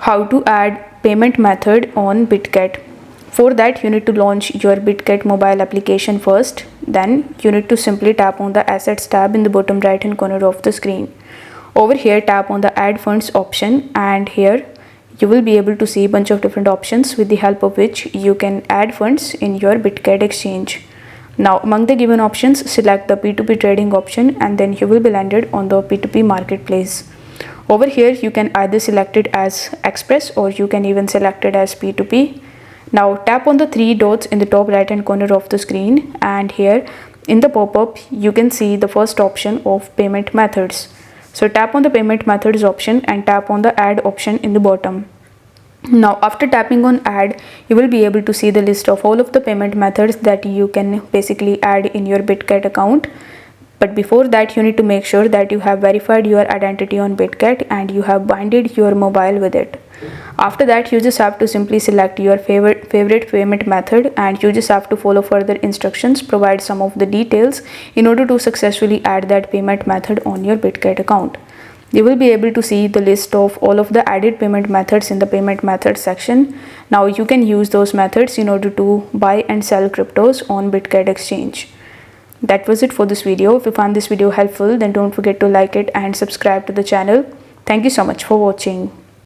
how to add payment method on Bitget. For that, you need to launch your Bitget mobile application first. Then you need to simply tap on the Assets tab in the bottom right hand corner of the screen. Over here, tap on the Add Funds option, and here you will be able to see a bunch of different options with the help of which you can add funds in your Bitget exchange. Now, among the given options, select the P2P trading option, and then you will be landed on the P2P marketplace. Over here, you can either select it as Express or you can even select it as P2P. Now tap on the three dots in the top right hand corner of the screen, and here in the pop-up you can see the first option of payment methods. So tap on the payment methods option and tap on the add option in the bottom. Now after tapping on add, you will be able to see the list of all of the payment methods that you can basically add in your Bitget account. But before that, you need to make sure that you have verified your identity on Bitget and you have binded your mobile with it. After that, you just have to simply select your favorite payment method, and you just have to follow further instructions, provide some of the details in order to successfully add that payment method on your Bitget account. You will be able to see the list of all of the added payment methods in the payment methods section. Now you can use those methods in order to buy and sell cryptos on Bitget exchange. That was it for this video. If you found this video helpful, then don't forget to like it and subscribe to the channel. Thank you so much for watching.